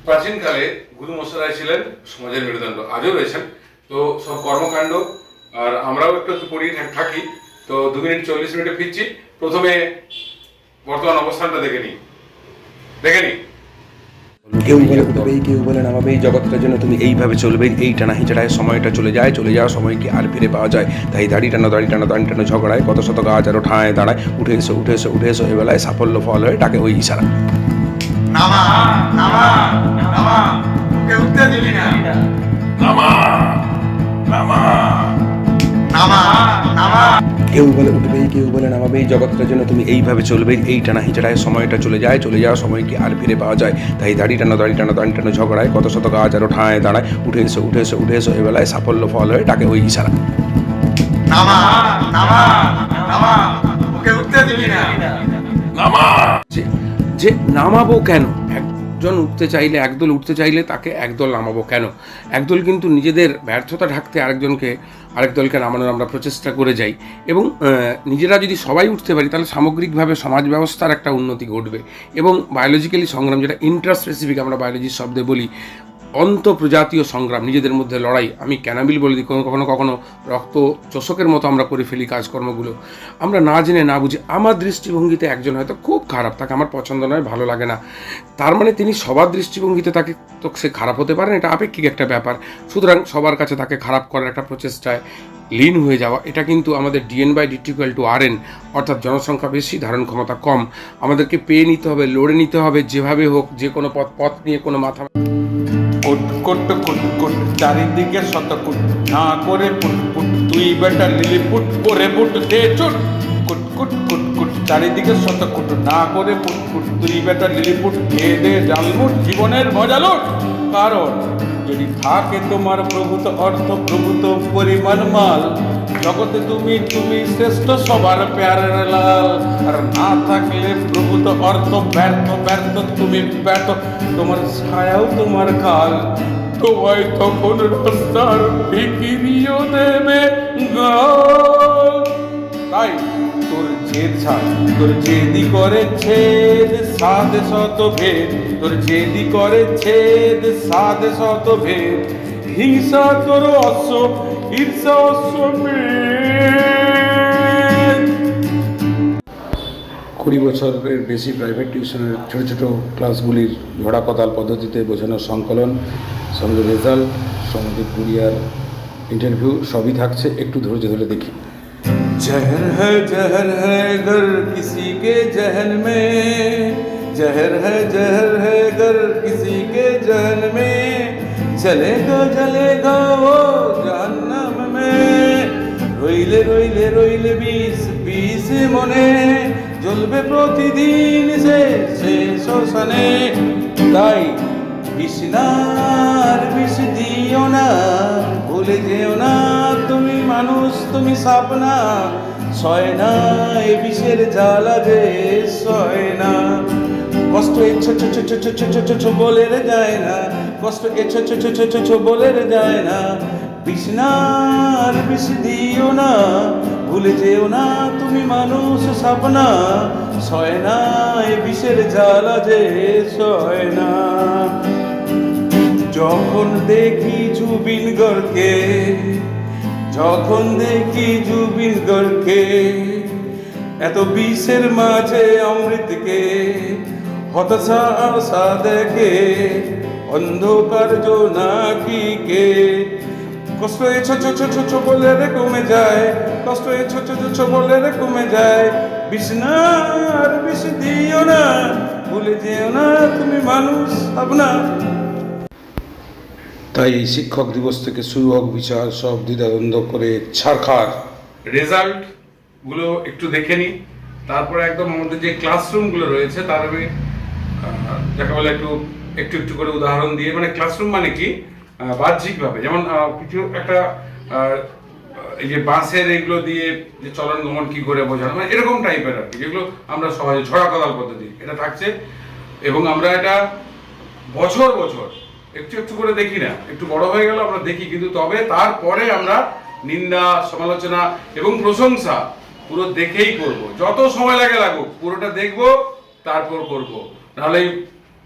প্রাচীনকালে গুরু মশাই ছিলেন সমাজের মেরুদণ্ড, আজও রয়েছেন। তো সব কর্মকাণ্ড আর আমরাও একটু একটু পড়িয়ে থাকি। তো 2 মিনিট 40 মিনিটে ফিরছি। প্রথমে বর্তমান অবস্থানটা দেখে নিই। কেউ বলে উঠবেই, কেউ বলে নামাবেই, জগৎটার জন্য তুমি এইভাবে চলবে, এই টানা হিচড়ায় সময়টা চলে যায়, চলে যাওয়া সময়কে আর ফিরে পাওয়া যায়। তাই দাড়ি টানো ঝগড়ায় কত শত গাছ আরো ঠায় দাঁড়ায়, উঠে এসো এবেলায় সাফল্য ফল হয়ে ডাকে ওই ইশারা। নামা নামা নামা, ওকে উঠতে দিবি না। নামা নামা নামা নামা। কেউ বলে উঠবেই, কেউ বলে নামাবেই, জগৎটার জন্য তুমি এইভাবে চলবে, এই টানা হিচড়ায় সময়টা চলে যায়, চলে যাওয়া সময়কে আর ফিরে পাওয়া যায়। তাই দাড়ি টানো ঝগড়ায় কত শত গাছ আরো ঠায় দাঁড়ায়, উঠে এসো এবেলায় সাফল্য ফল হয়ে ডাকে ওই ইশারা। নামা নামা নামা, ওকে উঠতে দিবি না। নামা। যে নামাবো কেন? একজন উঠতে চাইলে, একদল উঠতে চাইলে তাকে একদল নামাবো কেন? একদল কিন্তু নিজেদের ব্যর্থতা ঢাকতে আরেক দলকে নামানোর আমরা প্রচেষ্টা করে যাই, এবং নিজেরা যদি সবাই উঠতে পারি তাহলে সামগ্রিকভাবে সমাজ ব্যবস্থার একটা উন্নতি ঘটবে। এবং বায়োলজিক্যালি সংগ্রাম, যেটা ইন্ট্রাস্পেসিফিক আমরা বায়োলজির শব্দে বলি, অন্তঃপ্রজাতীয় সংগ্রাম, নিজেদের মধ্যে লড়াই, আমি ক্যানাবিল বলে দিই, কখনো রক্ত চোষকের মতো আমরা করে ফেলি কাজকর্মগুলো, আমরা না জেনে না বুঝে। আমার দৃষ্টিভঙ্গিতে একজন হয়তো খুব খারাপ, তাকে আমার পছন্দ নয়, ভালো লাগে না, তার মানে তিনি সবার দৃষ্টিভঙ্গিতে তাকে তো সে খারাপ হতে পারেন, এটা আপেক্ষিক একটা ব্যাপার। সুতরাং সবার কাছে তাকে খারাপ করার একটা প্রচেষ্টায় লীন হয়ে যাওয়া, এটা কিন্তু আমাদের DN/DT=RN, অর্থাৎ জনসংখ্যা বেশি, ধারণ ক্ষমতা কম। আমাদেরকে পেয়ে নিতে হবে, লড়ে নিতে হবে, যেভাবে হোক, যে কোনো পথ নিয়ে কোনো মাথা কুট কুট কুট কুট, চারিদিকে শত কুট, না করে পুট পুট, তুই বেটা লিলিপুট, করে পুট দে চুট। কুট কুট কুট কুট, চারিদিকে শত কুট, না করে পুট পুট, তুই বেটা লিলিপুট, খেয়ে দে জালমুট, জীবনের মজা লুট। কারণ যদি থাকে তোমার প্রভূত অর্থ, প্রভূত পরিমাণ মাল, জগতে তুমি শ্রেষ্ঠ, সবার প্যারের লাল। আর না থাকলে প্রভূত অর্থ, ব্যর্থ তুমি ব্যর্থ, তোমার ছায়াও তোমার কাল। তোমায় তখন রাস্তার ভিখিরিও দেবে গাল। তাই তোর জেদ ছাড়, তোর জেদি করে ছেদ সাধে শত ভেদ, তোর জেদি করে ছেদ সাধে শত ভেদ। হিংসা তোর অশ্ব, ঈর্ষা অশ্বমেধ। 20 বছরের বেশি প্রাইভেট টিউশনের ছোটো ছোটো ক্লাসগুলির ঝোড়া কদাল পদ্ধতিতে বোঝানোর সংকলন, সঙ্গে রেজাল্ট, সঙ্গে কুরিয়ার, ইন্টারভিউ সবই থাকছে। একটু ধৈর্য ধরে দেখি। जहर है गर किसी के जहन में, जहर है गर किसी के जहन में, जलेगा वो जहन्नम में। রইলে রইলে রইলে বিষ মনে, জ্বলবে প্রতিদিন সে শ্মশানে। তাই বিষ্ণার বিষ দিও না, ভুলে যেও না তুমি মানুষ, তুমি সাপ না। সয় না এ বিষের জ্বালা যে সয় না। কষ্ট এ ছো বলে রে যায় না, কষ্ট এ ছো বলে রে যায় না। বিষ্ণার বিষ দিও না, ভুলে যেও না তুমি মানুষ সাপ না। সয় না এ বিষের জ্বালা যে সয় না। যখন দেখি জুবিন গর্গে, যখন দেখি জুবিন গর্গে, এত বিষের মাঝে অমৃতকে হতাশা আশা দেখে, অন্ধকার জোনাকি কে। কষ্ট এ ছো বলে রে কমে যায়, কষ্ট এ ছো বলে রে কমে যায়। বিষ্ণার বিষ দিও না, ভুলে যেও না তুমি মানুষ আপনা। তাই এই শিক্ষক দিবস থেকে শুরু হোক বিচার, সব দ্বিধাদ্বন্দ্ব করে ছাড়খাড়। রেজাল্টগুলো একটু দেখে নিই, তারপরে একদম আমাদের যে ক্লাসরুমগুলো রয়েছে তার আমি যাকে বলে একটু করে উদাহরণ দিয়ে, মানে ক্লাসরুম মানে কি বাহ্যিকভাবে, যেমন কিছু একটা এই যে বাঁশের এইগুলো দিয়ে যে চলন গমন কি করে বোঝানো, মানে এরকম টাইপের আর কি, যেগুলো আমরা সহজে ঝড়া কদাল পদ্ধতি এটা থাকছে। এবং আমরা এটা বছর একটু করে দেখি না, একটু বড় হয়ে গেল আমরা দেখি, কিন্তু তবে তারপরে আমরা নিন্দা, সমালোচনা এবং প্রশংসা পুরো দেখেই করব। যত সময় লাগুক পুরোটা দেখব, তারপর করব। নাহলে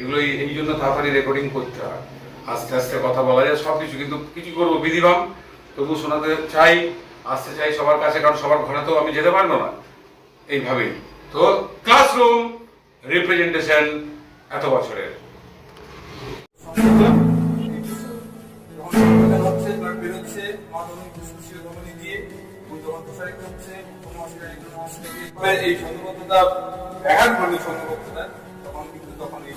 এগুলো এই জন্য তাড়াতাড়ি রেকর্ডিং করতে হয়, আস্তে আস্তে কথা বলা যায় সব কিছু, কিন্তু কিছু করবো বিধিবাম, তবু শোনাতে চাই, আসতে চাই সবার কাছে, কারণ সবার ঘরে তো আমি যেতে পারবো না এইভাবেই। তো ক্লাসরুম রিপ্রেজেন্টেশন এত বছরের এই সংঘবদ্ধতা ব্যাঘাত ঘটে সংঘবদ্ধতা, তখন কিন্তু তখন এই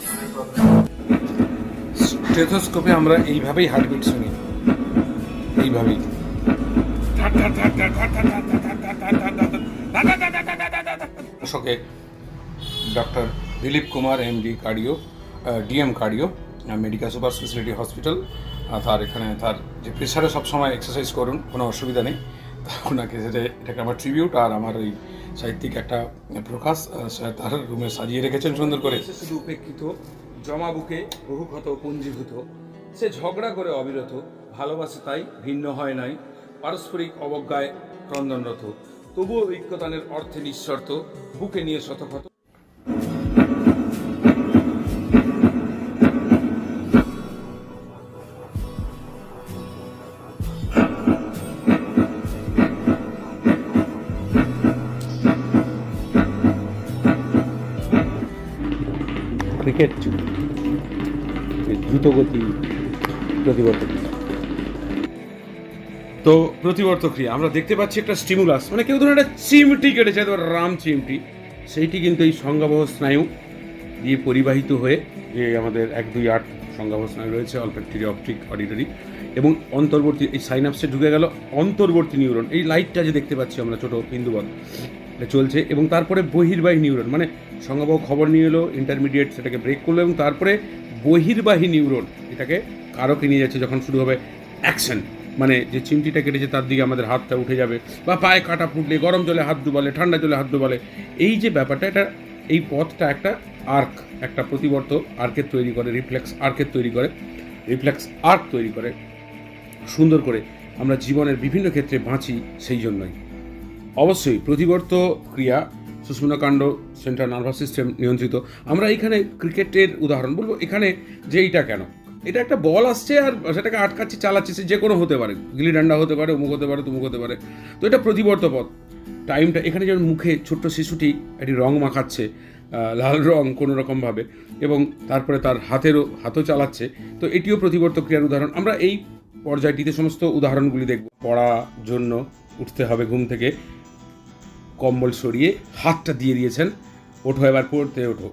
স্টেথোস্কোপে আমরা এইভাবেই হার্টবিট শুনি, এইভাবেই। অশোকে doctor Dilip Kumar MD cardio, DM cardio, medical super speciality hospital. তার এখানে তার যে প্রেশারে সবসময় এক্সারসাইজ করুন, কোনো অসুবিধা নেই। ওনাকে এটাকে আমার ট্রিবিউট, আর আমার ওই সাহিত্যিক একটা প্রকাশ তার রুমে সাজিয়ে রেখেছেন সুন্দর করে। শুধু উপেক্ষিত জমা বুকে বহু ক্ষত পুঞ্জীভূত, সে ঝগড়া করে অবিরত, ভালোবাসে তাই ভিন্ন হয় নাই, পারস্পরিক অবজ্ঞায় ক্রন্দনরত, তবুও ঐক্যতানের অর্থে নিঃশর্ত, বুকে নিয়ে শতক্ষত। ক্রিকেট দ্রুতগতি প্রতিবর্ত ক্রিয়া। তো প্রতিবর্ত ক্রিয়া আমরা দেখতে পাচ্ছি একটা স্টিমুলাস, মানে কেউ ধরুন একটা চিমটি কেটেছে, রাম চিমটি, সেইটি কিন্তু এই সংজ্ঞাবহ স্নায়ু দিয়ে পরিবাহিত হয়ে, যে আমাদের 1, 2, 8 সংজ্ঞাবহ স্নায়ু রয়েছে, অলফ্যাক্টরি, অপটিক, অডিটরি, এবং অন্তর্বর্তী এই সাইনাপসে ঢুকে গেল অন্তর্বর্তী নিউরন, এই লাইটটা যে দেখতে পাচ্ছি আমরা ছোট বিন্দুবৎ চলছে, এবং তারপরে বহির্বাহী নিউরন, মানে সংজ্ঞাবহ খবর নিয়ে এলো, ইন্টারমিডিয়েট সেটাকে ব্রেক করলো, এবং তারপরে বহির্বাহী নিউরন এটাকে কারকে নিয়ে যাচ্ছে, যখন শুরু হবে অ্যাকশন, মানে যে চিমটিটা কেটেছে তার দিকে আমাদের হাতটা উঠে যাবে, বা পায়ে কাটা ফুটলে গরম জলে হাত ডুবালে, ঠান্ডা জলে হাত ডুবালে, এই যে ব্যাপারটা, এটা এই পথটা একটা আর্ক, একটা প্রতিবর্ত আর্কের তৈরি করে, রিফ্লেক্স আর্কের তৈরি করে, রিফ্লেক্স আর্ক তৈরি করে সুন্দর করে আমরা জীবনের বিভিন্ন ক্ষেত্রে বাঁচি। সেই জন্যই অবশ্যই প্রতিবর্ত ক্রিয়া সুষুম্নাকাণ্ড, সেন্ট্রাল নার্ভাস সিস্টেম নিয়ন্ত্রিত। আমরা এইখানে ক্রিকেটের উদাহরণ বলবো, এখানে যে এইটা কেন, এটা একটা বল আসছে আর সেটাকে আটকাচ্ছি, চালাচ্ছি, সে যে কোনো হতে পারে, গিলি ডান্ডা হতে পারে, অমুক হতে পারে, তুমুক হতে পারে, তো এটা প্রতিবর্ত পথ। টাইমটা এখানে যেমন মুখে ছোট্ট শিশুটি একটি রং মাখাচ্ছে, লাল রং কোনো রকমভাবে, এবং তারপরে তার হাতও চালাচ্ছে, তো এটিও প্রতিবর্ত ক্রিয়ার উদাহরণ। আমরা এই পর্যায়টিতে সমস্ত উদাহরণগুলি দেখব। পড়ার জন্য উঠতে হবে ঘুম থেকে, কম্বল সরিয়ে হাতটা দিয়ে দিয়েছেন, ওঠো এবার পড়তে ওঠো।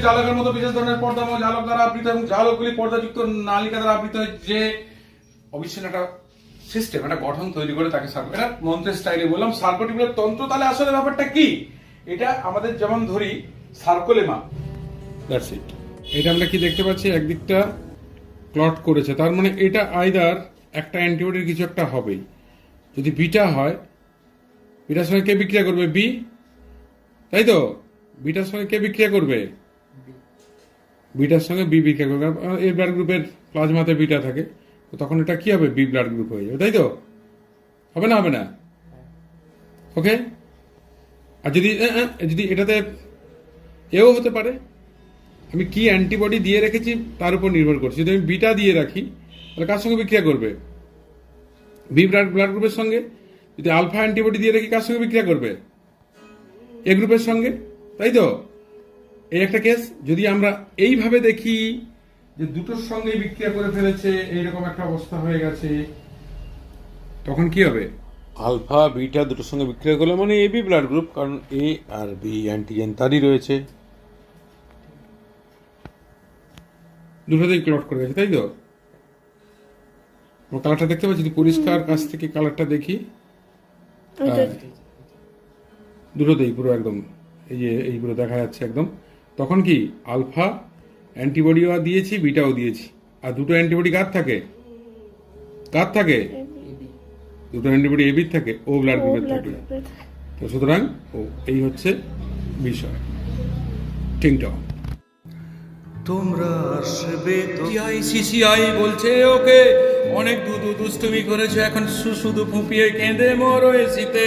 জালকের মতো বিশেষ ধরনের পর্দা জালক দ্বারা আবৃত, এবং জালকগুলি পর্দাযুক্ত নালিকা দ্বারা আবৃত, যে অবিচ্ছিন্ন একটা সিস্টেম, একটা গঠন তৈরি করে তাকে এটা মন্ত্রের স্টাইলে বললাম। সার্কোটিপুলার তন্ত্র, তাহলে আসলে ব্যাপারটা কি? এটা আমাদের যেমন ধরি সার্কোলেমা, দ্যাটস ইট। এটা আমরা কি দেখতে পাচ্ছি, একদিকটা ক্লট করেছে, তার মানে এটা আইদার একটা অ্যান্টিবডির কিছু একটা হবেই। যদি বিটা হয়, বিটার সঙ্গে কে বিক্রিয়া করবে? বি, তাই তো? বিটার সঙ্গে কে বিক্রিয়া করবে? বিটার সঙ্গে বি বিক্রিয়া করবে। এ ব্লাড গ্রুপের প্লাজমাতে বিটা থাকে, তো তখন এটা কি হবে? বি ব্লাড গ্রুপ হয়ে যাবে, তাই তো? হবে না? হবে না? ওকে। আর যদি এটাতে এও হতে পারে, আমি কি অ্যান্টিবডি দিয়ে রেখেছি তার উপর নির্ভর করছে। যদি আমি বিটা দিয়ে রাখি, তাহলে কার সঙ্গে বিক্রিয়া করবে? বি ব্লাড গ্রুপের সঙ্গে। যদি আলফা অ্যান্টিবডি দিয়ে রাখি, কার সঙ্গে বিক্রিয়া করবে? এ গ্রুপের সঙ্গে, তাই তো? এই একটা কেস। যদি আমরা এইভাবে দেখি যে দুটোর সঙ্গে বিক্রিয়া করে ফেলেছে, এইরকম একটা অবস্থা হয়ে গেছে, তখন কি হবে? আলফা বিটা দুটোর সঙ্গে বিক্রিয়া করলে মানে এবি ব্লাড গ্রুপ, কারণ এ আর বি অ্যান্টিজেন তারই রয়েছে। দুটোতেই ক্লট করে গেছে, তাই তো? কালারটা দেখতে পাচ্ছি, যদি পরিষ্কার কাছ থেকে কালারটা দেখি, দুটোতেই পুরো একদম এই যে এইগুলো দেখা যাচ্ছে একদম। তখন কি আলফা অ্যান্টিবডিও দিয়েছি, বিটাও দিয়েছি, আর দুটো অ্যান্টিবডি কার থাকে? দুটো অ্যান্টিবডি এবির থাকে, ও ব্লাড গ্রুপের থাকে। তো সুতরাং ও এই হচ্ছে বিষয়। টিংটং তোমরা আসবে তো সিসিআই বলছে ওকে অনেক দুষ্টুমি করেছে, এখন শুধু ফুঁপিয়ে কেঁদে মরো এসিতে।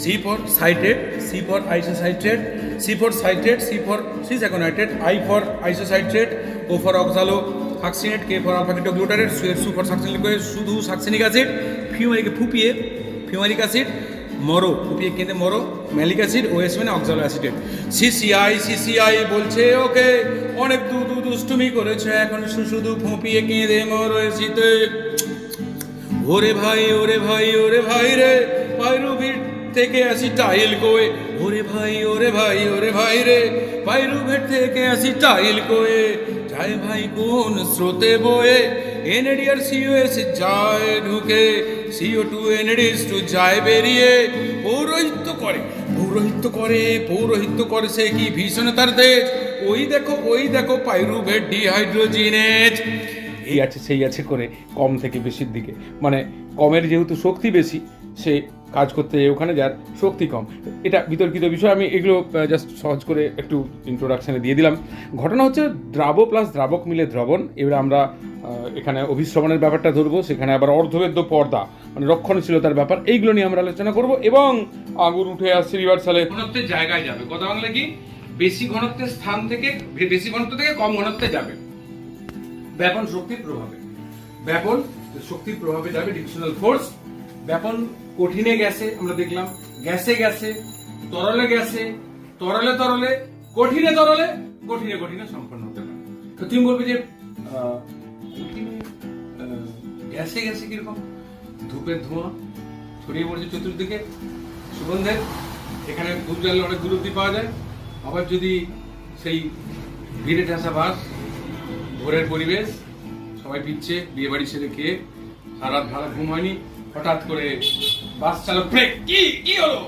C for cited, C for isocitrate, C for citrate, C for cisaconitate, I for isocitrate, O for oxalosuccinate, K for alpha ketoglutarate, S for succinic শুধু সাকসিনিক অ্যাসিড, ফিউমারিক ফুঁপিয়ে ফিউমারিক অ্যাসিড, মরো ফুঁপিয়ে কেঁদে মরো malic acid, OS মানে অক্সালো অ্যাসিডেট। CCI বলছে ওকে অনেক দুষ্টুমি করেছে, এখন শুধু ফুঁপিয়ে কেঁদে মরো এসিতে। ওরে ভাই ওরে ভাই ওরে ভাই রে, পাইরুভির থেকে অ্যাসিটাইল কোয়ে, ওরে ভাই ওরে ভাই ওরে ভাই রে, পাইরুভেট থেকে অ্যাসিটাইল কোয়ে যায় ভাই কোন স্রোতে বয়ে, এনএডি আর সিওএস যায় ঢুকে, CO2 NADH2 যায় বেরিয়ে, পৌরোহিত্য করে সে কি ভীষণ তার দেশ, ওই দেখো পাইরুভেট ডিহাইড্রোজিনেজ। এই আছে সেই আছে করে কম থেকে বেশির দিকে, মানে কমের যেহেতু শক্তি বেশি, সে কাজ করতে ওখানে যার শক্তি কম। এটা বিতর্কিত বিষয়, আমি এগুলো জাস্ট সহজ করে একটু ইন্ট্রোডাকশানে দিয়ে দিলাম। ঘটনা হচ্ছে দ্রাব প্লাস দ্রাবক মিলে দ্রবণ। এবার আমরা এখানে অভিশ্রবণের ব্যাপারটা ধরবো, সেখানে আবার অর্ধবেদ্য পর্দা মানে রক্ষণশীলতার ব্যাপার, এইগুলো নিয়ে আমরা আলোচনা করব, এবং আগুন উঠে আসছে রিভার্সালে ঘনত্বের জায়গায় যাবে। কথা বাংলা কি, বেশি ঘনত্বের স্থান থেকে বেশি ঘনত্ব থেকে কম ঘনত্বে যাবে ব্যাপন শক্তির প্রভাবে যাবে ডিভিশনাল ফোর্স। ব্যাপন কঠিনে গ্যাসে আমরা দেখলাম, গ্যাসে তরলে কঠিনে সম্পন্ন হতে পারে। তো তুমি বলবে যে গ্যাসে কিরকম? ধূপের ধোঁয়া ছড়িয়ে পড়ছে চতুর্দিকে, সুগন্ধের, এখানে ধূপ জ্বাললে অনেক দূর অব্দি পাওয়া যায়। আবার যদি সেই ভিড়ে ঠেসা বাস, ভোরের পরিবেশ, সবাই পিচ্ছে, বিয়ে বাড়ি সেরে খেয়ে সারা ভাড়া ঘুম হয়নি, হঠাৎ করে বাস চালক ব্রেক, কি হলো,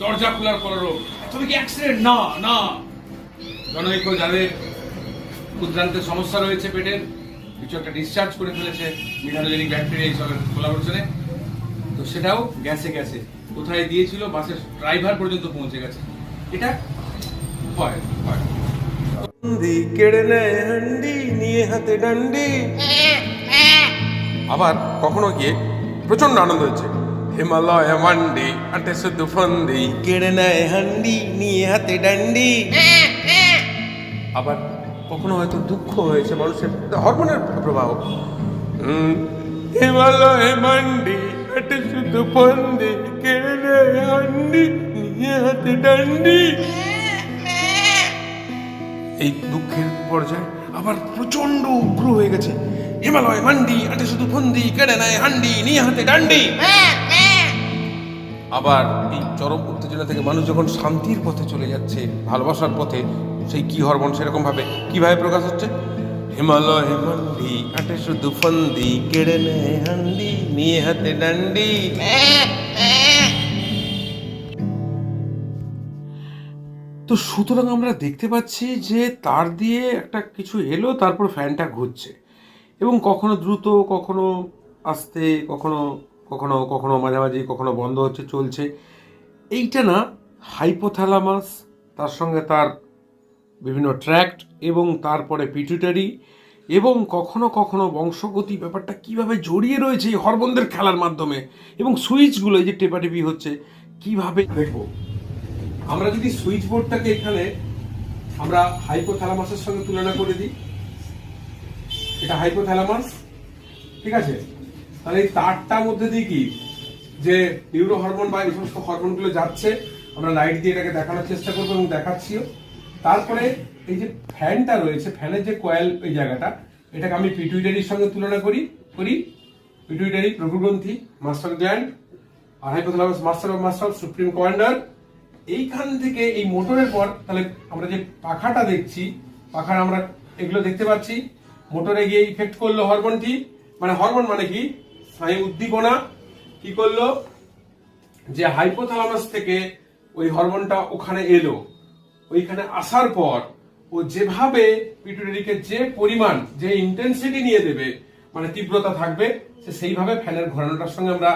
দরজা খোলার পরও তবে কি অ্যাক্সিডেন্ট? না, জনৈক যাদের ক্ষুদ্রান্তের সমস্যা রয়েছে, পেটের কিছু একটা ডিসচার্জ করে ফেলেছে মিনারোজেনিক ব্যাকটেরিয়া এইসবের কোলাবরেশনে, তো সেটাও গ্যাসে কোথায় দিয়েছিল, বাসের ড্রাইভার পর্যন্ত পৌঁছে গেছে। এটা হয়। কেড়ে নেয় হান্ডি নিয়ে হাতে ডান্ডি। আবার কখনো গিয়ে প্রচন্ড আনন্দ হয়েছে, হিমালয় মান্ডি আটে শুধু ফন্দি। কেড়ে নেয় হান্ডি নিয়ে হাতে ডান্ডি। আবার কখনো হয়তো দুঃখ হয়েছে, মানুষের হরমোনের প্রবাহ, হিমালয় মান্ডি আটে শুধু ফন্দি, কেড়ে নেয় হান্ডি নিয়ে হাতে ডান্ডি। এই দুঃখের পর্যায়ে আবার প্রচন্ড উগ্র হয়ে গেছে, হিমালয় মান্ডি আটে শুধু ফন্দি, কেড়ে নেয় হান্ডি নিয়ে হাতে ডান্ডি। আবার এই চরম উত্তেজনা থেকে মানুষ যখন শান্তির পথে চলে যাচ্ছে, ভালোবাসার পথে, সেই কি হরমোন সেরকম ভাবে কিভাবে প্রকাশ হচ্ছে, হিমালয় মান্ডি আটে শুধু ফন্দি, কেড়ে নেয় হান্ডি নিয়ে হাতে ডান্ডি। তো সুতরাং আমরা দেখতে পাচ্ছি যে তার দিয়ে একটা কিছু এলো, তারপর ফ্যানটা ঘুরছে, এবং কখনো দ্রুত, কখনো আস্তে, কখনো মাঝামাঝি, কখনো বন্ধ হচ্ছে, চলছে। এইটা না হাইপোথ্যালামাস, তার সঙ্গে তার বিভিন্ন ট্র্যাক্ট, এবং তারপরে পিটুইটারি, এবং কখনো বংশগতি ব্যাপারটা কিভাবে জড়িয়ে রয়েছে এই হরমোনদের খেলার মাধ্যমে, এবং সুইচগুলো এই যে টেপাটেপি হচ্ছে কিভাবে দেখবো। আমরা যদি সুইচ বোর্ডটাকে এখানে আমরা হাইপোথ্যালামাসের সঙ্গে তুলনা করে দিই, এটা হাইপোথ্যালামাস, ঠিক আছে, তাহলে এই তারটার মধ্যে দিয়ে কি যে নিউরো হরমোন বা এই সমস্ত হরমোনগুলো যাচ্ছে, আমরা লাইট দিয়ে এটাকে দেখানোর চেষ্টা করবো এবং দেখাচ্ছিও। তারপরে এই যে ফ্যানটা রয়েছে, ফ্যানের যে কয়েল, এই জায়গাটা, এটাকে আমি পিটুইটারির সঙ্গে তুলনা করি। পিটুইটারি প্রভুগ্রন্থি, মাস্টার গ্ল্যান্ড, আর hypothalamus master of master supreme commander. এইখান থেকে এই মোটরের পর তাহলে আমরা যে পাখাটা দেখছি, পাখার আমরা এগুলো দেখতে পাচ্ছি, মোটরে গিয়ে ইফেক্ট করলো হরমোনটি, মানে হরমোন মানে কি স্নায়ু উদ্দীপনা কি করলো, যে হাইপোথ্যালামাস থেকে ওই হরমোনটা ওখানে এলো, ওইখানে আসার পর ও যেভাবে পিটুইটারিকে যে পরিমাণ যে ইন্টেন্সিটি নিয়ে দেবে, মানে তীব্রতা থাকবে, সে সেইভাবে ফ্যানের ঘোরানোটার সঙ্গে আমরা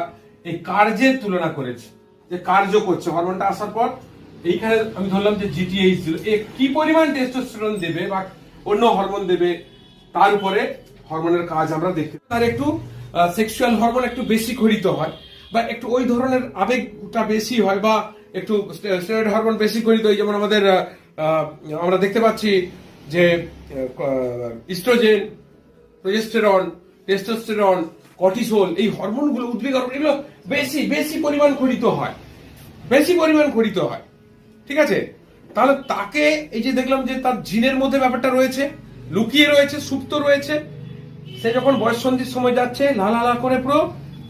এই কার্যের তুলনা করেছি, যে কার্য করছে হরমোনটা আসার পর। এইখানে আমি ধরলাম যে জিটিএইচ দিল, এ কি পরিমাণ টেস্টোস্টেরন দেবে বা অন্য হরমোন দেবে, তার উপরে হরমোনের কাজ আমরা দেখতে। তার একটু সেক্সুয়াল হরমোন একটু বেশি খরিত হয়, বা একটু ওই ধরনের আবেগটা বেশি হয়, বা একটু স্টেরয়েড হরমোন বেশি খরিত হয়। যেমন আমাদের আমরা দেখতে পাচ্ছি যে ইস্ট্রোজেন, প্রোজেস্টেরন, টেস্টোস্টেরন, কর্টিসল, এই হরমোনগুলো, উদ্বেগ হরমোন, এগুলো বেশি বেশি পরিমাণ খরিত হয়, বেশি পরিমাণ খরিত হয়। ঠিক আছে, তাহলে তাকে এই যে দেখলাম যে তার জিনের মধ্যে ব্যাপারটা রয়েছে, লুকিয়ে রয়েছে, সুপ্ত রয়েছে। সে যখন বয়ঃসন্ধির সময় যাচ্ছে লালা করে পুরো,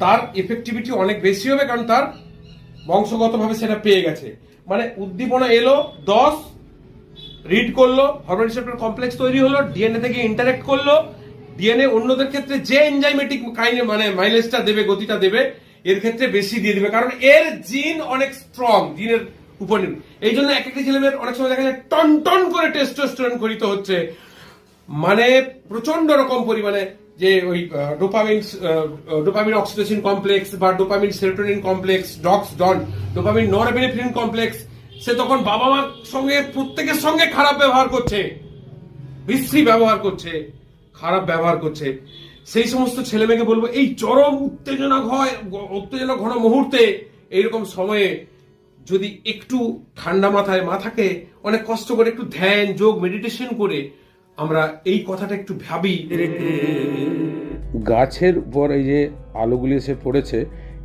তার এফেক্টিভিটি অনেক বেশি হবে, কারণ তার বংশগতভাবে সেটা পেয়ে গেছে। মানে উদ্দীপনা এলো 10, রিড করলো, হরমোন রিসেপ্টর কমপ্লেক্স তৈরি হলো, ডিএনএ থেকে ইন্টারঅ্যাক্ট করলো, ডিএনএ অন্যদের ক্ষেত্রে যে এনজাইমেটিক কাইনে মানে মাইলেজটা দেবে, গতিটা দেবে, এর ক্ষেত্রে বেশি দিয়ে দিবে, কারণ এর জিন অনেক স্ট্রং, জিনের উপর। এই জন্য এক একটা ছেলেমেয়ের অনেক সময় দেখা যায় টন টন করে টেস্টোস্টেরন খরিত হচ্ছে, মানে প্রচন্ড রকম পরিমাণে, যে ওই ডোপামিন অক্সিটোসিন কমপ্লেক্স বা dopamine serotonin complex, dopamine norepinephrine complex, সে তখন বাবা মার সঙ্গে প্রত্যেকের সঙ্গে খারাপ ব্যবহার করছে, বিশ্রী ব্যবহার করছে, খারাপ ব্যবহার করছে। সেই সমস্ত ছেলে মেয়েকে বলবো, এই চরম উত্তেজনা ঘন মুহূর্তে, এইরকম সময়ে যদি একটু ঠান্ডা মাথাকে অনেক কষ্ট করে একটু ধ্যান, যোগ, মেডিটেশন করে আমরা এই কথাটা একটু ভাবি। গাছের উপর এই যে আলোগুলি এসে পড়েছে,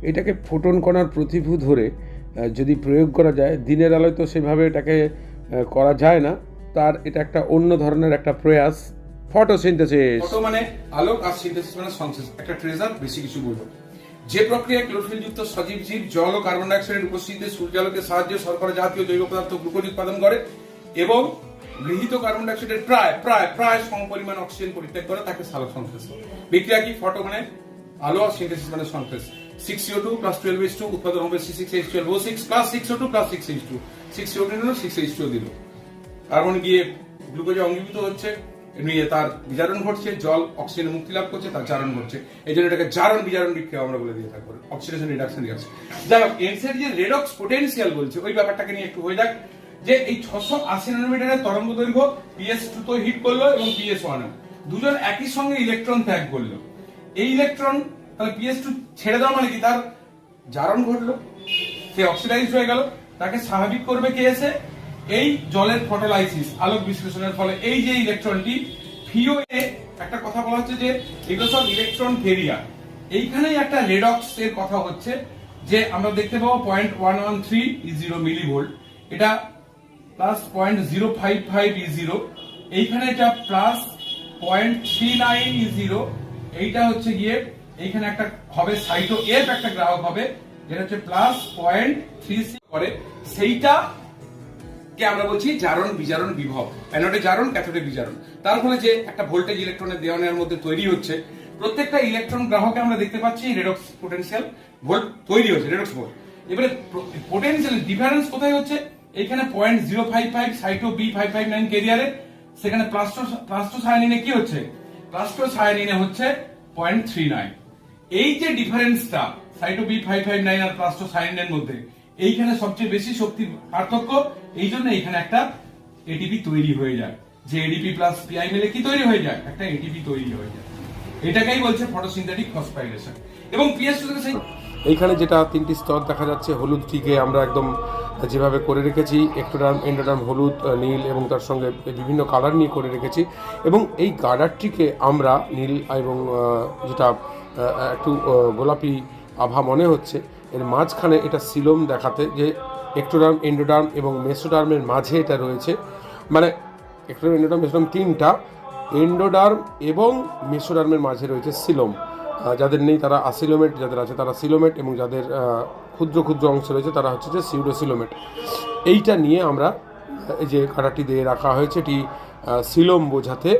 এটাকে ফোটন কণার প্রতিভূ ধরে যদি প্রয়োগ করা যায়, দিনের আলোয় তো সেভাবে এটাকে করা যায় না, তার এটা একটা অন্য ধরনের একটা প্রয়াস, ফটোসিনথেসিস। ফটো মানে আলোক, আর সিনথেসিস মানে সংশ্লেষ, একটা ট্রেজার, বেশি কিছু বলবো। যে প্রক্রিয়ায় ক্লোরোফিলযুক্ত সজীব জীব জল ও কার্বন ডাইঅক্সাইডের উপস্থিতিতে সূর্যালোকের সাহায্যে শর্করা জাতীয় জৈব পদার্থ গ্লুকোজ উৎপাদন করে এবং গৃহীত কার্বন ডাইঅক্সাইডের প্রায় সমপরিমাণ অক্সিজেন পরিত্যাগ করে, তাকে সালোক সংশ্লেষ। বিক্রিয়া কি? ফটো মানে আলো, আর সিনথেসিস মানে সংশ্লেষ। 6CO2 + 12H2 উৎপাদন হবে C6H12O6 + 6O2 + 6H2, 6CO2 নিল, 6H2 দিল, কার্বন গিয়ে গ্লুকোজে অঙ্গীভূত হচ্ছে, নিয়ে তার বিজারণ ঘটছে, জল অক্সিজেন মুক্তি লাভ করছে, তার জারণ ঘটছে। এই জন্য এটাকে জারণ বিজারণ বিক্রিয়া আমরা বলে দিয়ে থাকবো, অক্সিডেশন রিডাকশন রিঅ্যাকশন। যাই হোক, এনসের যে রেডক্স পোটেনশিয়াল বলছে, ওই ব্যাপারটাকে নিয়ে একটু হয়ে যাক। যে এই 680 ন্যানোমিটারের তরঙ্গ দৈর্ঘ্য PS2 তো হিট করলো এবং PS1 দুজন একই সঙ্গে ইলেকট্রন ত্যাগ করলো। এই ইলেকট্রন তাহলে PS2 ছেড়ে দেওয়া মানে কি? তার জারণ ঘটলো, সে অক্সিডাইজ হয়ে গেল, তাকে স্বাভাবিক করবে কে এসে? এই জলের ফটোলাইসিস, আলোক বিশ্লেষণের ফলে এই যে ইলেকট্রনটি ভিওএ, একটা কথা বলা হচ্ছে যে এগুলো সব ইলেকট্রন ক্যারিয়ার। এইখানেই একটা রেডক্স এর কথা হচ্ছে, যে আমরা দেখতে পাবো 0.113 E0 মিলিভোল্ট, এটা প্লাস 0.055 E0, এইখানে এটা প্লাস 0.39 E0, এইটা হচ্ছে গিয়ে এইখানে একটা হবে সাইটো এফ, একটা গ্রাহক হবে যেটা হচ্ছে প্লাস 0.36 করে, সেইটা কে আমরা বলছি জারণ বিজারণ বিভব। অ্যানোডে জারণ, ক্যাথোডে বিজারণ। তার ফলে যে একটা ভোল্টেজ ইলেকট্রনের দেওয়া নেওয়ার মধ্যে তৈরি হচ্ছে, প্রত্যেকটা ইলেকট্রন গ্রাহকে আমরা দেখতে পাচ্ছি রেডক্স পোটেনশিয়াল ভোল্ট তৈরি হচ্ছে, রেডক্স ভোল্ট। এবারে পোটেনশিয়াল ডিফারেন্স কোথায় হচ্ছে? এখানে 0.055 সাইটো B559 ক্যারিয়ারে, সেখানে প্লাস্টোসায়ানিনে কি হচ্ছে? প্লাস্টোসায়ানিনে হচ্ছে 0.39। এই যে ডিফারেন্সটা সাইটো B559 আর প্লাস্টোসায়ানিনের মধ্যে, এইখানে সবচেয়ে বেশি শক্তি পার্থক্য। এই জন্য এখানে একটা এটিপি তৈরি হয়ে যায়, যে এডিপি প্লাস পিআই মিলে কি তৈরি হয়ে যায়? একটা এটিপি তৈরি হয়ে যায়। এটাকেই বলছে ফটোসিনথেটিক ফসফোরাইলেশন। এবং পিএস2 থেকে সেই এইখানে যেটা তিনটি স্তর দেখা যাচ্ছে, হলুদটিকে আমরা একদম যেভাবে করে রেখেছি, একটোডার্ম, এন্ডোডার্ম, হলুদ, নীল এবং তার সঙ্গে বিভিন্ন কালার নিয়ে করে রেখেছি। এবং এই গার্ডারটিকে আমরা নীল এবং যেটা একটু গোলাপি আভা মনে হচ্ছে, এর মাঝখানে এটা সিলোম দেখাতে, যে একটোডার্ম, এন্ডোডার্ম এবং মেসোডার্মের মাঝে এটা রয়েছে। মানে একটোডার্ম, এন্ডোডার্ম, মেসোডার্ম তিনটা, এন্ডোডার্ম এবং মেসোডার্মের মাঝে রয়েছে সিলোম। যাদের নেই তারা আসিলোমেট, যাদের আছে তারা সিলোমেট, এবং যাদের ক্ষুদ্র ক্ষুদ্র অংশ রয়েছে তারা হচ্ছে যে সিউডোসিলোমেট। এইটা নিয়ে আমরা এই যে কাঁটাটি দিয়ে রাখা হয়েছে, এটি সিলোম বোঝাতে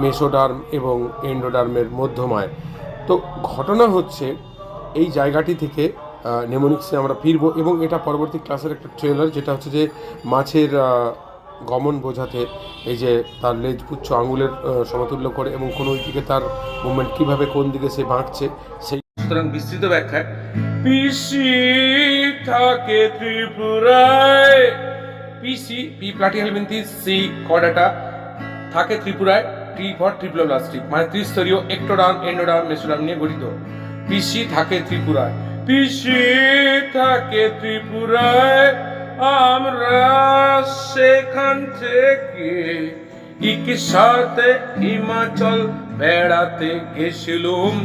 মেসোডার্ম এবং এন্ডোডার্মের মধ্যমায়। তো ঘটনা হচ্ছে এই জায়গাটি থেকে নেমোনিক্সে আমরা ফিরবো, এবং এটা পরবর্তী ক্লাসের একটা ট্রেলার, যেটা হচ্ছে যে মাছের গমন বোঝাতে এই যে তার লেজ পুচ্ছ আঙুলের সমতুল্য করে, এবং কোনো দিকে তার মুভমেন্ট কীভাবে কোন দিকে সে বাঁকছে সেই। সুতরাং বিস্তৃত ব্যাখ্যায় পিসি থাকে ত্রিপুরায়, পিসি পি প্লাটিহেলমিনথিস, সি কর্ডাটা থাকে ত্রিপুরায়, টি ফর ট্রিপ্লোব্লাস্টিক, মানে ত্রিস্তরীয় এক্টোডার্ম এন্ডোডার্ম মেসোডার্ম নিয়ে গঠিত। পিসি থাকে ত্রিপুরায়, পিসি থাকে ত্রিপুরায়, আমরা সেখান থেকে ইকির সাথে হিমাচল বেড়াতে গেছিলুম।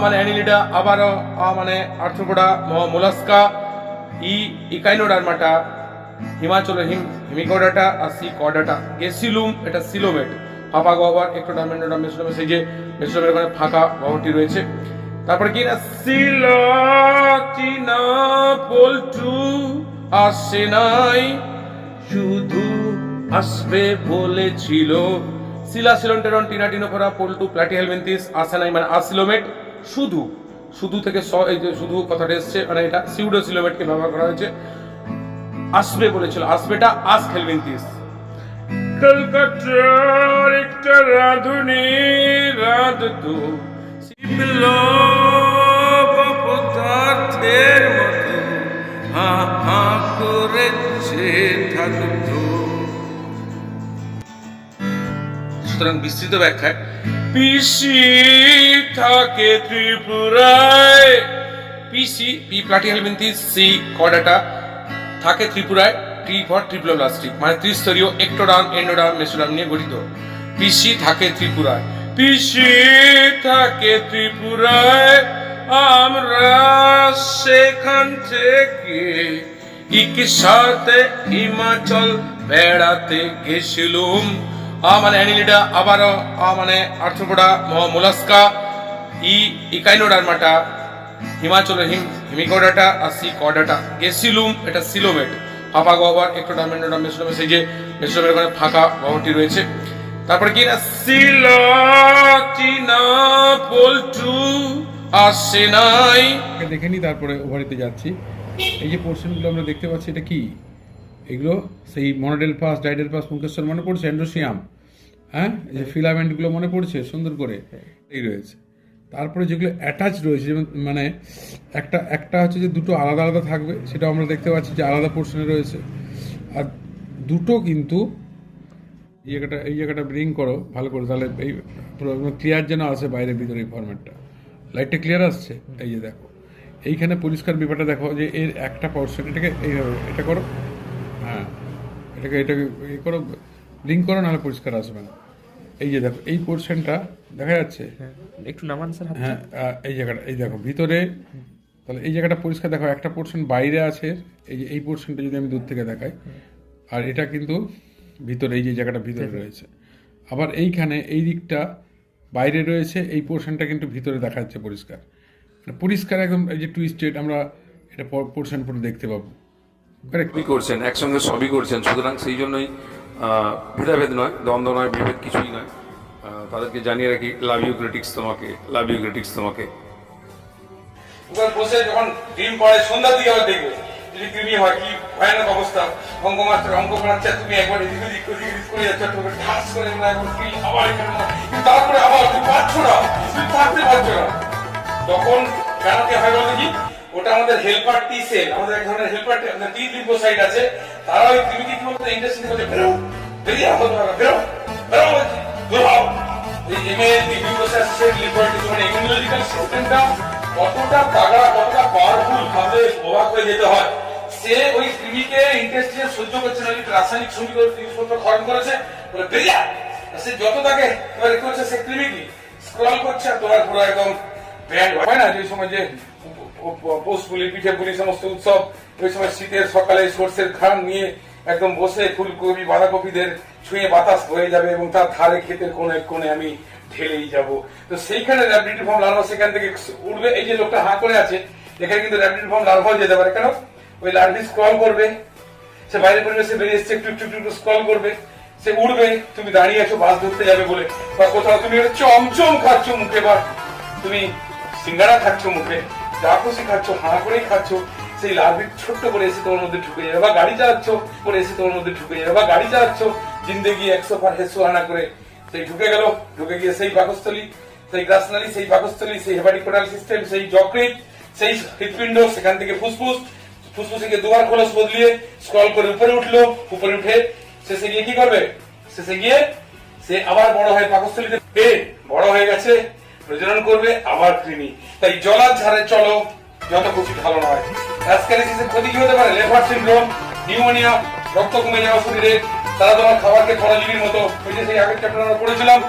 মানে অ্যানিলিডা, আবারও মানে আর্থ্রোপোডা, মোলাস্কা, ইকাইনোডার্মাটা, হিমাচলের হিমিকর্ডাটা, আর সি কর্ডাটা। গেছিলুম এটা সিলোমেট, ফাঁপা গহ্বর, এক্টোডার্ম এন্ডোডার্ম মেসোডার্ম, সেই যে মেসোডার্মের ওখানে ফাঁকা গহ্বরটি রয়েছে। তারপরে কি না, সিলাটিনা পল্টু আসে নাই, শুধু আসবে বলেছিল। সিলা সিলন্টেরন টিনাটিনোফোরা পল্টু প্লাটিহেলমিনথিস আসে নাই, মানে আসিলোমেট, শুধু শুধু থেকে এই যে শুধু কথাটা এসছে, মানে এটা সিউডোসিলোমেটকে ব্যবহার করা হয়েছে। আসবে বলেছিল, আসবেটা আসহেলমিনথিস। কলকাতার একটা রাধুনি রাধতো শিবল পদার্থের মতো হা হা করেছে থাকতো। সুতরাং বিস্তৃত ব্যাখ্যায় পিসি থাকে ত্রিপুরায়, পিসি পি প্লাটিহেলমিনথিস, সি কর্ডাটা থাকে ত্রিপুরায়, টি ফর ট্রিপ্লোব্লাস্টিক, মানে ত্রিস্তরীয় এক্টোডার্ম এন্ডোডার্ম মেসোডার্ম নিয়ে গঠিত। পিসি থাকে ত্রিপুরায়, পিসি থাকে ত্রিপুরায়, আমরা সেখান থেকে ইকির সাথে হিমাচল বেড়াতে গেছিলুম। মানে অ্যানিলিডা, আবারও মানে আর্থ্রোপোডা, মোলাস্কা, ইকাইনোডার্মাটা, হিমাচলের হিমিকর্ডাটা, আর সি কর্ডাটা। গেছিলুম এটা সিলোমেট, ফাঁপা গহ্বর, এক্টোডার্ম এন্ডোডার্ম মেসোডার্ম, সেই যে মেসোডার্মের ওখানে ফাঁকা গহ্বরটি রয়েছে। তারপরে কি না, সিলাটিনা পল্টু আসে নাই। দেখে নিই, তারপরে ওভারিতে যাচ্ছি। এই যে পোর্শনগুলো আমরা দেখতে পাচ্ছি, এটা কি? এগুলো সেই মনোডেলফাস, ডাইডেলফাস, মুখেশ্বর মনে পড়ছে, এন্ডোসিয়াম, হ্যাঁ, এই যে ফিলামেন্টগুলো মনে পড়ছে সুন্দর করে, এই রয়েছে। তারপরে যেগুলো অ্যাটাচ রয়েছে, যেমন মানে একটা হচ্ছে যে দুটো আলাদা আলাদা থাকবে, সেটা আমরা দেখতে পাচ্ছি যে আলাদা পোর্শনে রয়েছে। আর দুটো কিন্তু এই জায়গাটা ব্রিং করো ভালো করে, তাহলে এই ক্লিয়ার যেন আসে বাইরে ভিতরে এই ফরম্যাটটা। লাইটটা ক্লিয়ার আসছে? এই যে দেখো এইখানে পরিষ্কার ব্যাপারটা দেখো, যে এর একটা পোর্শন, এটাকে এইভাবে এটা করো, হ্যাঁ, এটাকে এই করো, ব্রিং করো, নাহলে পরিষ্কার আসবে না। এই যে দেখো এই পোর্শনটা দেখা যাচ্ছে, একটু নামান স্যার। হ্যাঁ, এই জায়গাটা, এই দেখো ভিতরে, তাহলে এই জায়গাটা পরিষ্কার দেখো, একটা পোর্শন বাইরে আছে, এই যে এই পোর্শনটা যদি আমি দূর থেকে দেখাই, আর এটা কিন্তু ভিতরে, এই যে জায়গাটা ভিতরে রয়েছে। আবার এইখানে এই দিকটা বাইরে রয়েছে, এই পোর্শনটা কিন্তু ভিতরে দেখা যাচ্ছে পরিষ্কার, পরিষ্কার একদম। এই যে টুইস্টেড, আমরা এটা পোর্শন পুরো দেখতে পাবো। সবই করছেন একসঙ্গে, সবই করছেন, সুতরাং সেই জন্যই ভেদাভেদ নয়, দ্বন্দ্ব নয়, বিভেদ কিছুই নয়। তাদেরকে জানিয়ে রাখি, লাভ ইউ ক্রিটিক্স তোমাকে, লাভ ইউ ক্রিটিক্স তোমাকে। এবার বসে যখন ডিম পড়ে সন্ধ্যার দিকে আবার দেখবে, যদি কৃমি হয় কি ভয়ানক অবস্থা। অঙ্ক মাস্টার অঙ্ক করাচ্ছে, তুমি একবার এদিক ওদিক করে যাচ্ছ, তোমাকে ঠাস করে আবার তারপরে আবার তুমি পারছো না, তুমি থাকতে পারছো না। তখন কেন কি হয় বলতে কি, ওটা আমাদের হেল্পার টি সেল, আমাদের এক ধরনের হেল্পার টি লিম্ফোসাইট আছে, তারা ওই কৃমিকে কি বলতে ইন্টারেস্টিং বলে, বেরো বেরিয়ে আসো, বেরো বেরো বেরো। এই লিম্ফোসাইট লিম্ফোসাইট মানে ইমিউনোলজিক্যাল সিস্টেমটা কতটা তাগড়া, কতটা পাওয়ারফুল, ভাবে অবাক হয়ে যেতে হয়। সে ওই কৃমিকে ইন্টেস্টিনে সহ্য করছে না, রাসায়নিক সমীকরণ জিনিসপত্র খরণ করেছে, বলে বেরিয়ে। সে যত তাকে এবার কি করছে, সে কৃমি কি স্ক্রল করছে, আর তোমার পুরো একদম ব্যান্ড হয় না যে সময় যে পৌষ পুলি, পিঠে পুলি সমস্ত উৎসব, ওই সময় শীতের সকালে সর্ষের ঘ্রাণ নিয়ে একদম বসে ফুলকপি বাঁধাকপিদের ছুঁয়ে বাতাস বয়ে যাবে, এবং তার ধারে ক্ষেতের কোণে কোণে আমি ঢেলেই যাব। তো সেইখানে র্যাপিডিফর্ম লার্ভা সেখান থেকে উঠবে। এই যে লোকটা হাঁ করে আছে, এখানে কিন্তু র্যাপিডিফর্ম লার্ভাও যেতে পারে। কেন? ওই লার্ভি স্ক্রল করবে, সে বাইরের পরিবেশে বেরিয়ে এসছে, একটু একটু একটু স্ক্রল করবে, সে উড়বে, তুমি দাঁড়িয়ে আছো বাস ধরতে যাবে বলে, বা কোথাও তুমি একটা চমচম খাচ্ছ মুখে, বা তুমি সিঙ্গারা খাচ্ছ মুখে, যা খুশি খাচ্ছ, হাঁ করেই খাচ্ছ, সেই লার্ভি ছোট্ট করে এসে তোমার মধ্যে ঢুকে যাবে, বা গাড়ি চালাচ্ছ করে এসে তোমার মধ্যে ঢুকে যাবে, বা গাড়ি চালাচ্ছ জিন্দেগি 100 পার 100 আনা করে, সেই ঢুকে গেল, ঢুকে গিয়ে সেই পাকস্থলী, সেই গ্রাসনালী, সেই পাকস্থলী, সেই হেপাটিক সিস্টেম, সেই যকৃৎ, সেই হৃৎপিণ্ড, সেখান থেকে ফুসফুস, ফুসফুসে গিয়ে দুবার খোলস বদলিয়ে স্ক্রল করে উপরে উঠলো, উপরে উঠে শেষে গিয়ে কি করবে? শেষে গিয়ে সে আবার বড় হয়ে পাকস্থলীতে পেয়ে বড় হয়ে গেছে, প্রজনন করবে, আবার কৃমি। তাই জলার ঝাড়ে চলো, যত খুশি ভালো নয়। অ্যাসক্যারিসিসের ক্ষতি কি হতে পারে? লিভার সিনড্রোম, নিউমোনিয়া, রক্ত কমে যাওয়া শরীরে, তারা তোমার খাবারকে পরজীবীর মতো, ওই যে সেই আগের চ্যাপ্টার আমরা পড়েছিলাম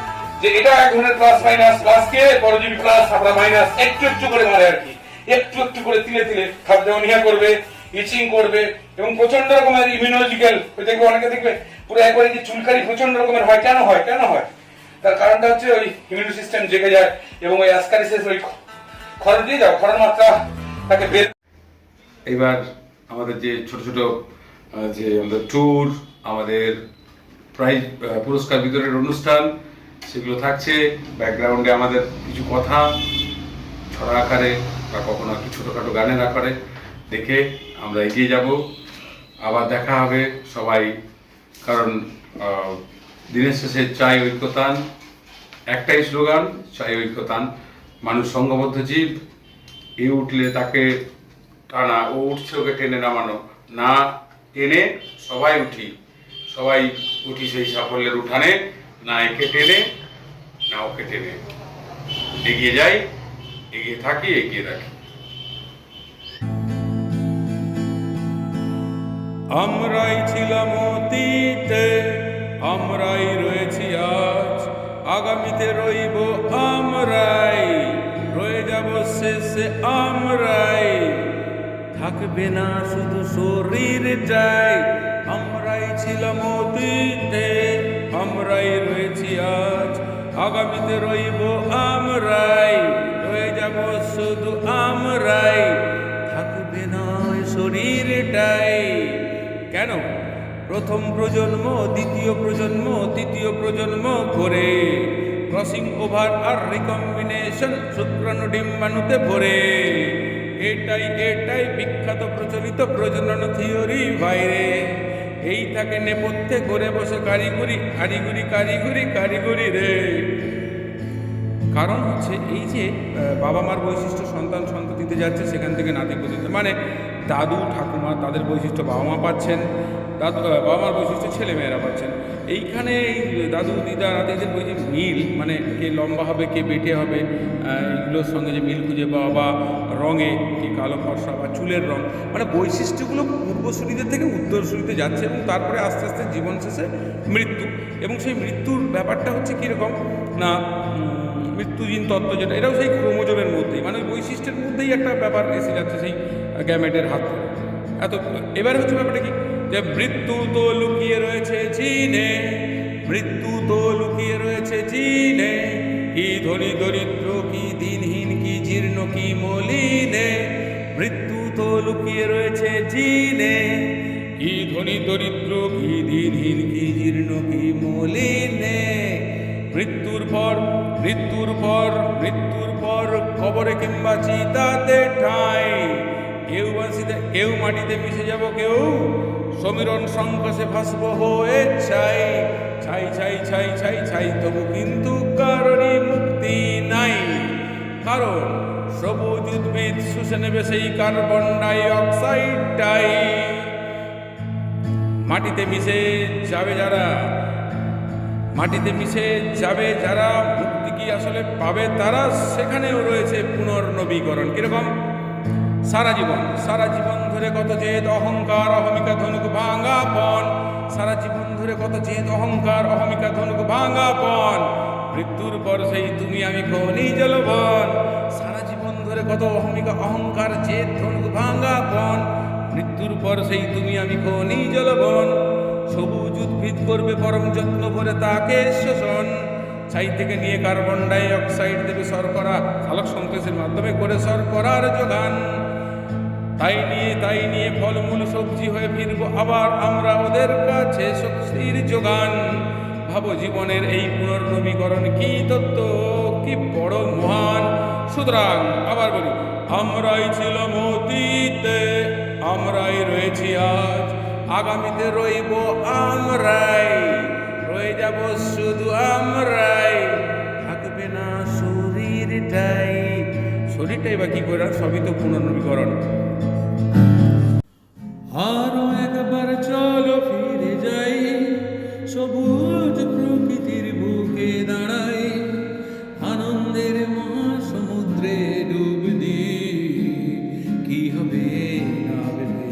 যে এটা এক ধরনের প্লাস মাইনাস, প্লাস কে পরজীবী প্লাস আমরা মাইনাস, একটু একটু করে মারে আর কি, একটু একটু করে তিলে তিলে খাদ্যনিয়া করবে, ইচিং করবে, এবং প্রচন্ড রকমের ইমিউনোলজিক্যাল, ওই দেখবে অনেকে দেখবে পুরো একবারে যে চুলকারি প্রচন্ড রকমের হয়। কেন হয়? কেন হয়? তার কারণটা হচ্ছে ওই ইমিউন সিস্টেম জেগে যায়, এবং ওই অ্যাসক্যারিসিস ওই খরচ দিয়ে যাও, খরচ মাত্রা তাকে বের। এবার আমাদের যে ছোট ছোট যে আমাদের ট্যুর, আমাদের প্রাইজ পুরস্কার বিতরণের অনুষ্ঠান, সেগুলো থাকছে। ব্যাকগ্রাউন্ডে আমাদের কিছু কথা ছড়া আকারে বা কখনো কি ছোটোখাটো গানের আকারে দেখে আমরা এগিয়ে যাব। আবার দেখা হবে সবাই, কারণ দিনের শেষে চাই ঐক্যতান, একটাই স্লোগান, চাই ঐক্যতান। মানুষ সংঘবদ্ধ জীব, এ উঠলে তাকে টানা, ও উঠছে ওকে টেনে নামানো, না টেনে সবাই উঠি, সবাই উঠি সেই সাফল্যের উঠানে, না একে টেনে না ওকে টেনে, এগিয়ে যাই, এগিয়ে থাকি, এগিয়ে রাখি। আমরাই ছিলাম অতীতে, আমরাই রয়েছি আজ, আগামীতে রইব আমরাই, রয়ে যাব শেষে আমরাই, থাকবে না শুধু শরীরটাই। আমরাই ছিলাম অতীতে, আমরাই রয়েছি আজ, আগামীতে রইব আমরাই, রয়ে যাব শুধু আমরাই, থাকবে না শরীরটাই। কেন? প্রথম প্রজন্ম, দ্বিতীয় প্রজন্ম, তৃতীয় প্রজন্ম করে ক্রসিং ওভার আর রিকম্বিনেশন শুক্রাণু ডিম্বাণুতে ভরে, এটাই এটাই বিখ্যাত প্রচলিত প্রজনন থিওরি বাইরে। এই থাকে নেপথ্যে করে বসে কারিগরি কারিগরি কারিগরি কারিগরি রে। কারণ হচ্ছে এই যে বাবা মার বৈশিষ্ট্য সন্তান সন্ততিতে যাচ্ছে, সেখান থেকে নাতি পুতিতে, মানে দাদু ঠাকুমা তাদের বৈশিষ্ট্য বাবা মা পাচ্ছেন, বাবা মার বৈশিষ্ট্য ছেলে মেয়েরা পাচ্ছেন। এইখানে এই দাদু দিদা নাতিদের ওই যে মিল, মানে কে লম্বা হবে কে বেটে হবে, এইগুলোর সঙ্গে যে মিল খুঁজে পাওয়া, বা রঙে কে কালো ফর্সা বা চুলের রং, মানে বৈশিষ্ট্যগুলো পূর্বসূরিদের থেকে উত্তরসূরিতে যাচ্ছে, এবং তারপরে আস্তে আস্তে জীবন শেষে মৃত্যু। এবং সেই মৃত্যুর ব্যাপারটা হচ্ছে কীরকম না, মৃত্যুহীন তত্ত্ব যেটা, এটাও সেই ক্রোমোজোমের মধ্যেই, মানে ওই বৈশিষ্ট্যের মধ্যেই একটা ব্যাপার এসে যাচ্ছে সেই গ্যামেটের হাত ধরে। এত এবার হচ্ছে ব্যাপারটা কি, যে মৃত্যু তো লুকিয়ে রয়েছে জিনে, মৃত্যু তো লুকিয়ে রয়েছে জিনে, কি ধনী দরিদ্র, কি দিনহীন, কি জীর্ণ, কি মলিনে, মৃত্যু তো লুকিয়ে রয়েছে জিনে, কি ধনী দরিদ্র, কি দিনহীন, কি জীর্ণ, কি মলিনে। মৃত্যুর পর মৃত্যুর পর মৃত্যুর পর কবরে কিংবা চিতাতে ঠাঁই, কেউ বাঁশিতে, কেউ মাটিতে মিশে যাব, কেউ সমীরণ সংঘর্ষে ভাসব হয়ে ছাই, ছাই ছাই ছাই ছাই ছাই, তবু কিন্তু কারোরই মুক্তি নাই। কারণ সবুজ উদ্ভিদ শুষে নেবে সেই কার্বন ডাই অক্সাইডটাই। মাটিতে মিশে যাবে যারা, মাটিতে মিশে যাবে যারা, মুক্তি কি আসলে পাবে তারা, সেখানেও রয়েছে পুনর্নবীকরণ। কিরকম? সারা জীবন ধরে কত জেদ অহংকার অহমিকা ধনুক ভাঙাপন, সারা জীবন ধরে কত জেদ অহংকার অহমিকা ধনুক ভাঙাপন, মৃত্যুর পর সেই তুমি আমি খনিজ লবণ। সারা জীবন ধরে কত অহমিকা অহংকার জেদ ধনুক ভাঙাপন, মৃত্যুর পর সেই তুমি আমি খনিজ লবণ। সবুজ উদ্ভিদ করবে পরম যত্ন করে তাকে শোষণ, ছাই থেকে নিয়ে কার্বন ডাই অক্সাইড দেবে শর্করা, সালোক সংশ্লেষের মাধ্যমে করে শর্করার যোগান। তাই নিয়ে ফলমূল সবজি হয়ে ফিরবো আবার আমরা ওদের কাছে শক্তির যোগান। ভাবো জীবনের এই পুনর্নবীকরণ কি তত্ত্ব, কি বড় মহান। সুতরাং আবার বলি, আমরাই ছিলাম অতীতে, আমরাই রয়েছি আজ, আগামীতে রইব আমরাই, রয়ে যাব শুধু আমরাই, থাকবে না শরীরটাই। শরীরটাই বা কি করে, সবই তো পুনর্নবীকরণ। আরো একবার চলো ফিরে যাই, সবুজ প্রকৃতির বুকে দাঁড়াই, আনন্দের মহাসমুদ্রে ডুব দিই, কি হবে না ভেবে।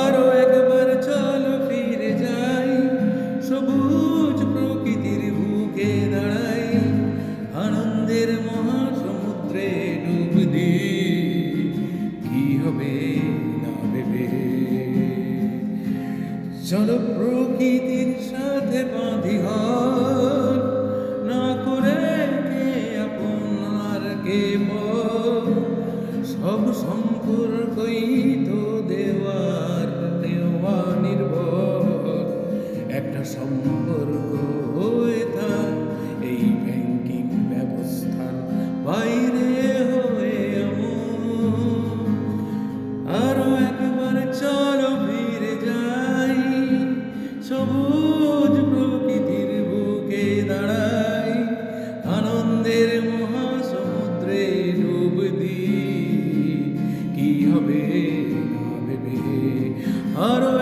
আরো একবার চলো ফিরে যাই, সবুজ প্রকৃতির বুকে দাঁড়াই, আনন্দের মহাসমুদ্রে ডুব দিই, কি হবে না ভেবে। চলো প্রকৃতির সাথে বাঁধি হাত, না করে কে আপন আর কে পর, সব সম্পর্কই তো দেওয়ার নেওয়া নির্ভর। একটা সম্পর্ক হয়ে থাক এই ব্যাংকিং ব্যবস্থার বাইরে হয়ে এমন। আরো একবার চলো ফিরে যাই, সবুজ প্রকৃতির বুকে দাঁড়াই, আনন্দের মহাসমুদ্রে ডুব দিই, কি হবে না ভেবে। আরো